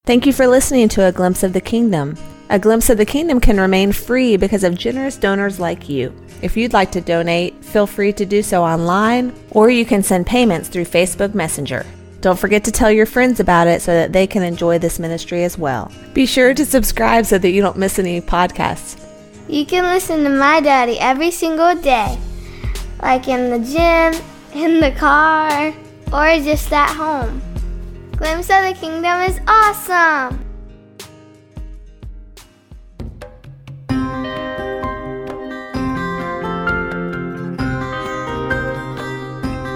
Thank you for listening to A Glimpse of the Kingdom. A Glimpse of the Kingdom can remain free because of generous donors like you. If you'd like to donate, feel free to do so online, or you can send payments through Facebook Messenger. Don't forget to tell your friends about it so that they can enjoy this ministry as well. Be sure to subscribe so that you don't miss any podcasts. You can listen to my daddy every single day, like in the gym, in the car, or just at home. Glimpse of the Kingdom is awesome!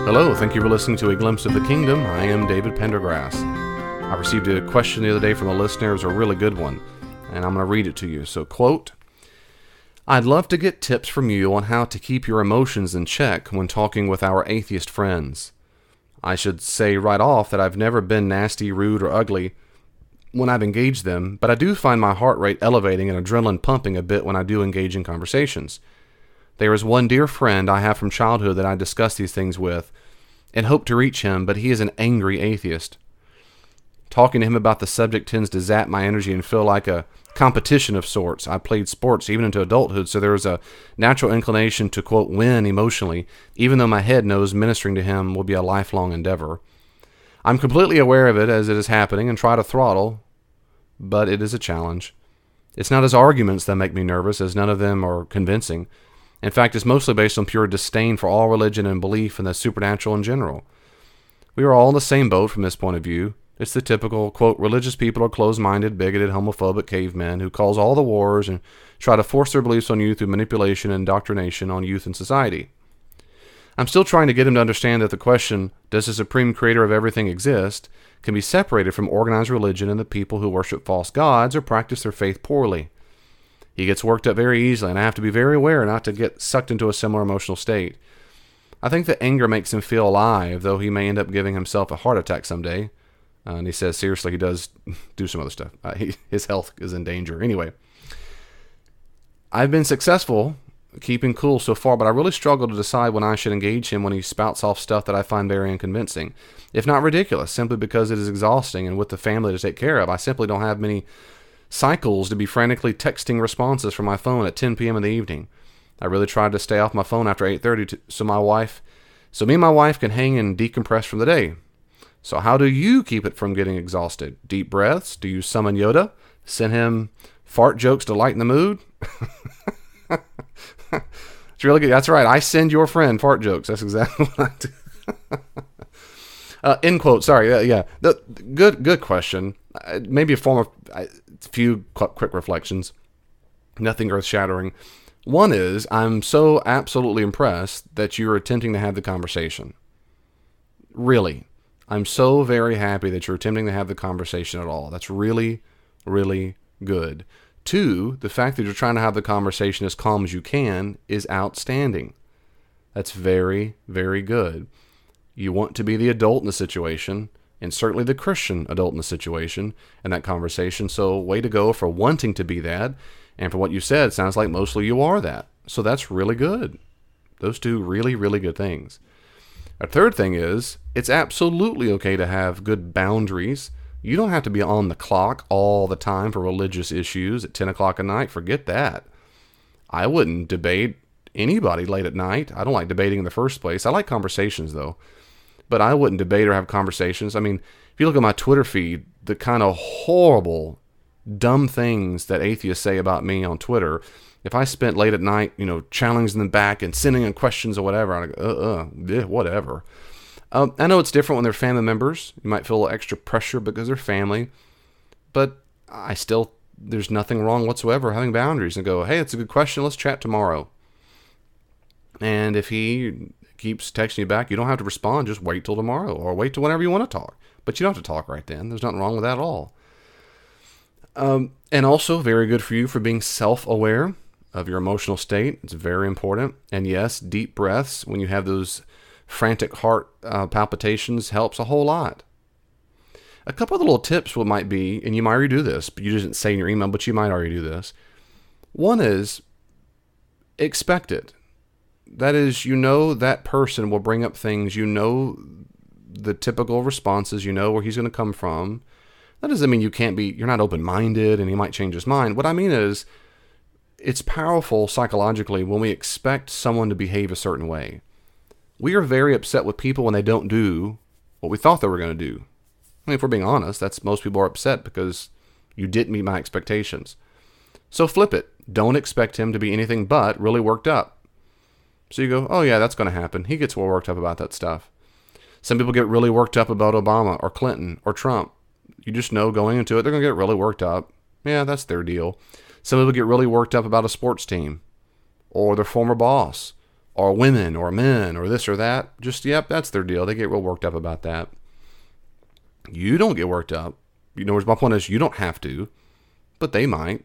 Hello, thank you for listening to A Glimpse of the Kingdom. I am David Pendergrass. I received a question the other day from a listener. It was a really good one, and I'm going to read it to you. So, quote, I'd love to get tips from you on how to keep your emotions in check when talking with our atheist friends. I should say right off that I've never been nasty, rude, or ugly when I've engaged them, but I do find my heart rate elevating and adrenaline pumping a bit when I do engage in conversations. There is one dear friend I have from childhood that I discuss these things with and hope to reach him, but he is an angry atheist. Talking to him about the subject tends to zap my energy and feel like a competition of sorts. I played sports even into adulthood, so there is a natural inclination to, quote, win emotionally, even though my head knows ministering to him will be a lifelong endeavor. I'm completely aware of it as it is happening and try to throttle, but it is a challenge. It's not his arguments that make me nervous, as none of them are convincing. In fact, it's mostly based on pure disdain for all religion and belief in the supernatural in general. We are all in the same boat from this point of view. It's the typical, quote, religious people are closed-minded, bigoted, homophobic cavemen who cause all the wars and try to force their beliefs on you through manipulation and indoctrination on youth and society. I'm still trying to get him to understand that the question, does the supreme creator of everything exist, can be separated from organized religion and the people who worship false gods or practice their faith poorly. He gets worked up very easily, and I have to be very aware not to get sucked into a similar emotional state. I think that anger makes him feel alive, though he may end up giving himself a heart attack someday. And he says, seriously, he does do some other stuff. His health is in danger. Anyway, I've been successful keeping cool so far, but I really struggle to decide when I should engage him when he spouts off stuff that I find very unconvincing, if not ridiculous, simply because it is exhausting, and with the family to take care of, I simply don't have many cycles to be frantically texting responses from my phone at 10 p.m. in the evening. I really tried to stay off my phone after 8:30 so me and my wife can hang and decompress from the day. So how do you keep it from getting exhausted? Deep breaths? Do you summon Yoda? Send him fart jokes to lighten the mood? It's really good. That's right. I send your friend fart jokes. That's exactly what I do. End quote. Sorry. Yeah. Good question. Maybe a few quick reflections. Nothing earth-shattering. One is, I'm so absolutely impressed that you're attempting to have the conversation. Really. I'm so very happy that you're attempting to have the conversation at all. That's really, really good. Two, the fact that you're trying to have the conversation as calm as you can is outstanding. That's very, very good. You want to be the adult in the situation, and certainly the Christian adult in the situation, in that conversation. So way to go for wanting to be that. And from what you said, it sounds like mostly you are that. So that's really good. Those two really, really good things. A third thing is, it's absolutely okay to have good boundaries. You don't have to be on the clock all the time for religious issues at 10 o'clock at night. Forget that. I wouldn't debate anybody late at night. I don't like debating in the first place. I like conversations, though. But I wouldn't debate or have conversations. I mean, if you look at my Twitter feed, the kind of horrible, dumb things that atheists say about me on Twitter, if I spent late at night, challenging them back and sending in questions or whatever, I'd go, whatever. I know it's different when they're family members. You might feel extra pressure because they're family, but there's nothing wrong whatsoever having boundaries and go, hey, it's a good question. Let's chat tomorrow. And if he keeps texting you back, you don't have to respond. Just wait till tomorrow or wait till whenever you want to talk. But you don't have to talk right then. There's nothing wrong with that at all. And also very good for you for being self-aware of your emotional state. It's very important. And yes, deep breaths when you have those frantic heart palpitations helps a whole lot. A couple of the little tips might be, and you might already do this, but you didn't say in your email, but you might already do this. One is, expect it. That is, that person will bring up things, the typical responses, where he's going to come from. That doesn't mean you're not open-minded and he might change his mind. What I mean is, it's powerful psychologically when we expect someone to behave a certain way. We are very upset with people when they don't do what we thought they were going to do. I mean, if we're being honest, most people are upset because you didn't meet my expectations. So flip it. Don't expect him to be anything but really worked up. So you go, oh yeah, that's going to happen. He gets well worked up about that stuff. Some people get really worked up about Obama or Clinton or Trump. You just know going into it, they're going to get really worked up. Yeah, that's their deal. Some people get really worked up about a sports team or their former boss or women or men or this or that. Yep, that's their deal. They get real worked up about that. You don't get worked up. My point is, you don't have to, but they might.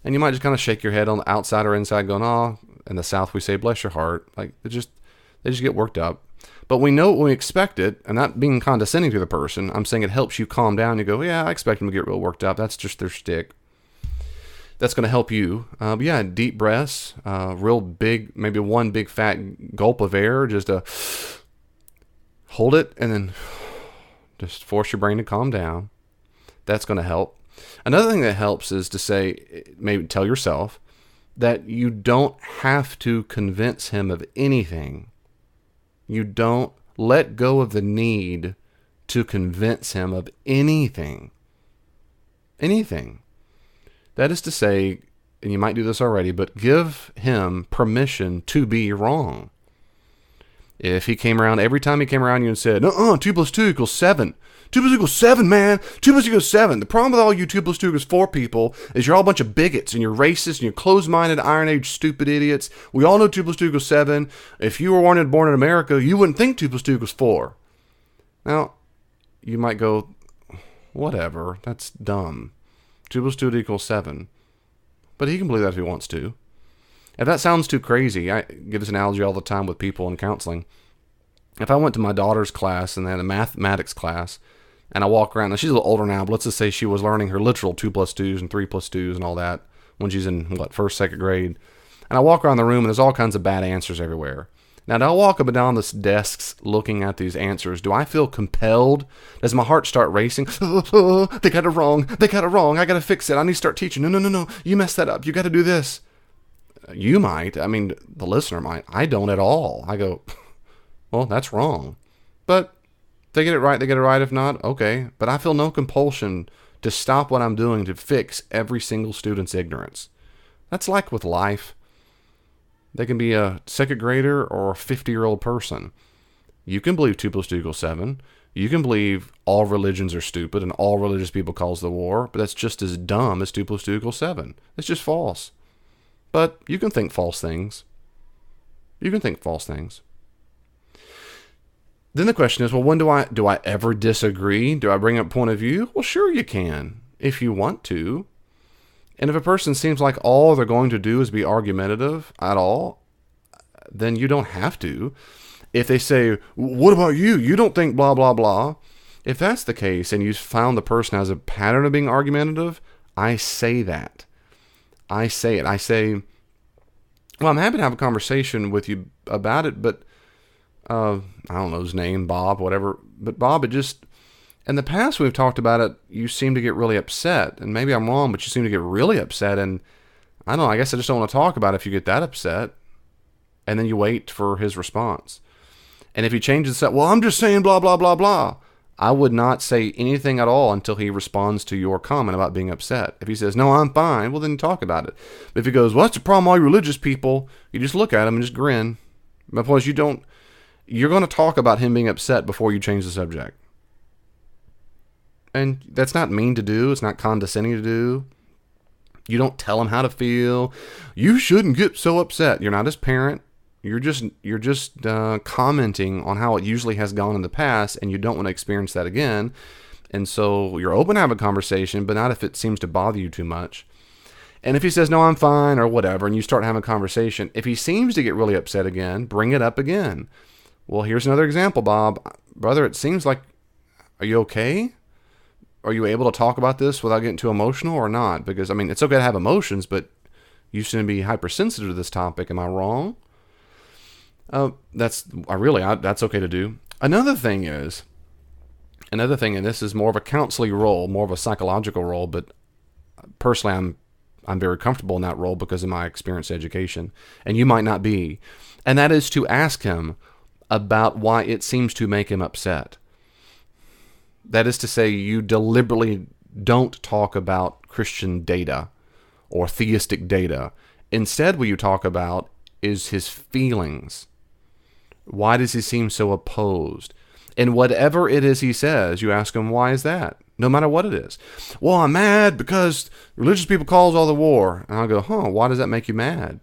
And you might just kind of shake your head on the outside or inside going, oh, in the South we say, bless your heart. Like, they just get worked up. But we know when we expect it, and not being condescending to the person, I'm saying it helps you calm down. You go, yeah, I expect them to get real worked up. That's just their shtick. That's going to help you. But yeah, deep breaths, real big, maybe one big fat gulp of air, just hold it and then just force your brain to calm down. That's going to help. Another thing that helps is to say, maybe tell yourself that you don't have to convince him of anything. You don't let go of the need to convince him of anything. Anything. That is to say, and you might do this already, but give him permission to be wrong. If he came around, every time he came around you and said, 2 plus 2 equals 7. 2 plus 2 equals 7, man. 2 plus 2 equals 7. The problem with all you 2 plus 2 equals 4 people is you're all a bunch of bigots and you're racist and you're closed-minded, Iron Age stupid idiots. We all know 2 plus 2 equals 7. If you were born in America, you wouldn't think 2 plus 2 equals 4. Now, you might go, whatever, that's dumb. 2 plus 2 equals 7. But he can believe that if he wants to. If that sounds too crazy, I give this analogy all the time with people in counseling. If I went to my daughter's class and they had a mathematics class, and I walk around, now she's a little older now, but let's just say she was learning her literal 2 plus 2s and 3 plus 2s and all that when she's in, first, second grade. And I walk around the room and there's all kinds of bad answers everywhere. Now, do I walk up and down the desks looking at these answers? Do I feel compelled? Does my heart start racing? They got it wrong. They got it wrong. I got to fix it. I need to start teaching. No. You messed that up. You got to do this. You might. I mean, the listener might. I don't at all. I go, well, that's wrong. But if they get it right, they get it right. If not, okay. But I feel no compulsion to stop what I'm doing to fix every single student's ignorance. That's like with life. They can be a second grader or a 50-year-old person. You can believe 2 plus 2 equals 7. You can believe all religions are stupid and all religious people cause the war, but that's just as dumb as 2 plus 2 equals 7. It's just false. But you can think false things. You can think false things. Then the question is, well, when do I ever disagree? Do I bring up point of view? Well, sure you can, if you want to. And if a person seems like all they're going to do is be argumentative at all, then you don't have to. If they say, what about you? You don't think blah, blah, blah. If that's the case and you found the person has a pattern of being argumentative, I say that. I say it. I say, well, I'm happy to have a conversation with you about it, but I don't know his name, Bob, whatever. But Bob, in the past we've talked about it, you seem to get really upset. And maybe I'm wrong, but you seem to get really upset. And I don't know, I guess I just don't want to talk about it if you get that upset. And then you wait for his response. And if he changes that, well, I'm just saying blah, blah, blah, blah. I would not say anything at all until he responds to your comment about being upset. If he says, no, I'm fine, well, then talk about it. But if he goes, well, that's the problem with all you religious people, you just look at him and just grin. My point is, you're going to talk about him being upset before you change the subject. And that's not mean to do. It's not condescending to do. You don't tell him how to feel. You shouldn't get so upset. You're not his parent. You're just commenting on how it usually has gone in the past, and you don't want to experience that again. And so you're open to have a conversation, but not if it seems to bother you too much. And if he says, no, I'm fine, or whatever, and you start having a conversation, if he seems to get really upset again, bring it up again. Well, here's another example, Bob. Brother, it seems like, are you okay? Are you able to talk about this without getting too emotional or not? Because, I mean, it's okay to have emotions, but you seem to be hypersensitive to this topic. Am I wrong? That's okay to do. Another thing is, Another thing, and this is more of a counseling role, more of a psychological role, but personally I'm very comfortable in that role because of my experience education, and you might not be. And that is to ask him about why it seems to make him upset. That is to say, you deliberately don't talk about Christian data or theistic data. Instead, what you talk about is his feelings. Why does he seem so opposed? And whatever it is he says, you ask him, why is that? No matter what it is. Well, I'm mad because religious people cause all the war. And I'll go, why does that make you mad?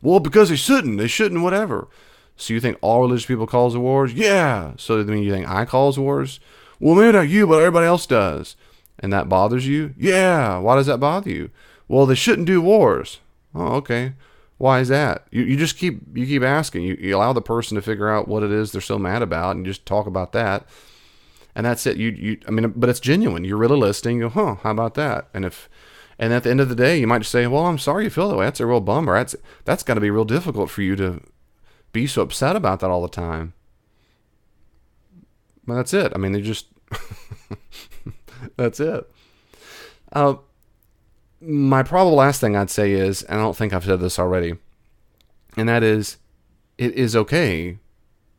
Well, because they shouldn't, whatever. So you think all religious people cause the wars? Yeah. So then you think I cause wars? Well, maybe not you, but everybody else does. And that bothers you? Yeah. Why does that bother you? Well, they shouldn't do wars. Oh, okay. Why is that? You just keep asking. You allow the person to figure out what it is they're so mad about, and you just talk about that. And that's it. But it's genuine. You're really listening. You go, how about that? And at the end of the day, you might just say, well, I'm sorry you feel that way. That's a real bummer. That's got to be real difficult for you to be so upset about that all the time. But that's it. They just, that's it. My probable last thing I'd say is, and I don't think I've said this already, and that is, it is okay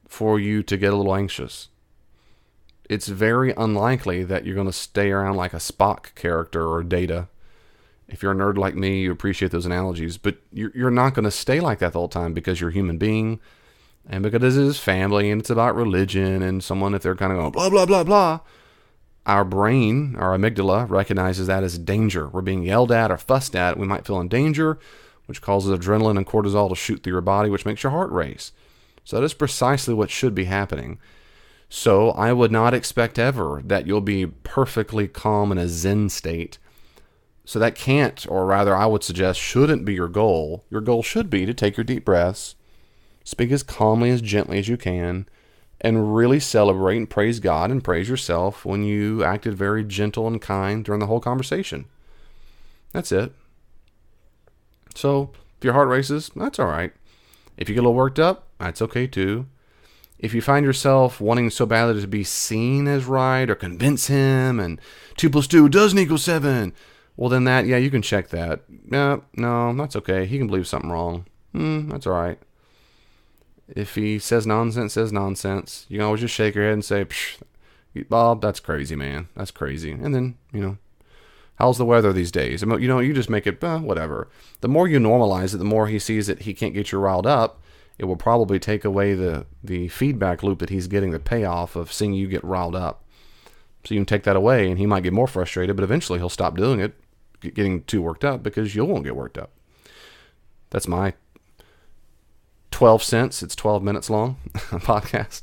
for you to get a little anxious. It's very unlikely that you're going to stay around like a Spock character or Data. If you're a nerd like me, you appreciate those analogies, but you're not going to stay like that the whole time because you're a human being, and because it is family, and it's about religion, and someone, if they're kind of going, blah, blah, blah, blah, our brain, our amygdala, recognizes that as danger. We're being yelled at or fussed at. We might feel in danger, which causes adrenaline and cortisol to shoot through your body, which makes your heart race. So that is precisely what should be happening. So I would not expect ever that you'll be perfectly calm in a Zen state. So that can't, or rather I would suggest shouldn't be your goal. Your goal should be to take your deep breaths, speak as calmly, as gently as you can, and really celebrate and praise God and praise yourself when you acted very gentle and kind during the whole conversation. That's it. So if your heart races, that's all right. If you get a little worked up, that's okay too. If you find yourself wanting so badly to be seen as right or convince him and 2 + 2 doesn't equal 7, well then you can check that. No, that's okay. He can believe something wrong. That's all right. If he says nonsense, you can always just shake your head and say, Bob, that's crazy, man. That's crazy. And then, how's the weather these days? You just make it, whatever. The more you normalize it, the more he sees that he can't get you riled up. It will probably take away the feedback loop that he's getting, the payoff of seeing you get riled up. So you can take that away, and he might get more frustrated, but eventually he'll stop doing it, getting too worked up, because you won't get worked up. That's my 12 cents. It's 12 minutes long podcast.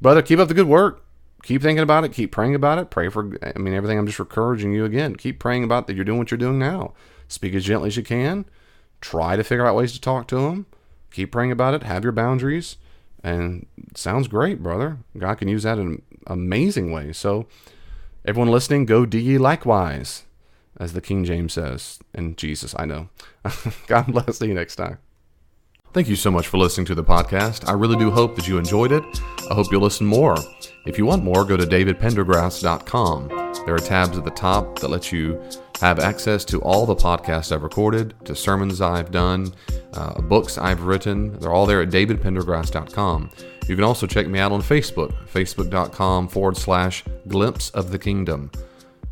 Brother, keep up the good work. Keep thinking about it. Keep praying about it. Pray for, everything. I'm just encouraging you again. Keep praying about that you're doing what you're doing now. Speak as gently as you can. Try to figure out ways to talk to him. Keep praying about it. Have your boundaries. And it sounds great, brother. God can use that in amazing ways. So everyone listening, go do ye likewise, as the King James says. And Jesus, I know. God bless. See you next time. Thank you so much for listening to the podcast. I really do hope that you enjoyed it. I hope you'll listen more. If you want more, go to davidpendergrass.com. There are tabs at the top that let you have access to all the podcasts I've recorded, to sermons I've done, books I've written. They're all there at davidpendergrass.com. You can also check me out on Facebook, facebook.com/glimpse of the kingdom.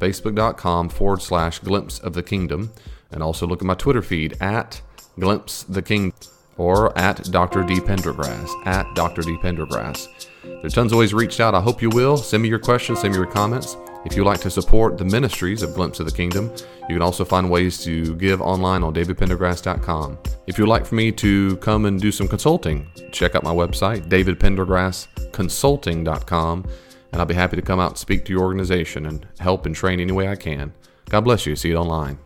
facebook.com/glimpse of the kingdom. And also look at my Twitter feed at glimpse the kingdom. Or at Dr. D. Pendergrass, at Dr. D. Pendergrass. There's tons of ways to reach out. I hope you will. Send me your questions, send me your comments. If you'd like to support the ministries of Glimpse of the Kingdom, you can also find ways to give online on davidpendergrass.com. If you'd like for me to come and do some consulting, check out my website, davidpendergrassconsulting.com, and I'll be happy to come out and speak to your organization and help and train any way I can. God bless you. See you online.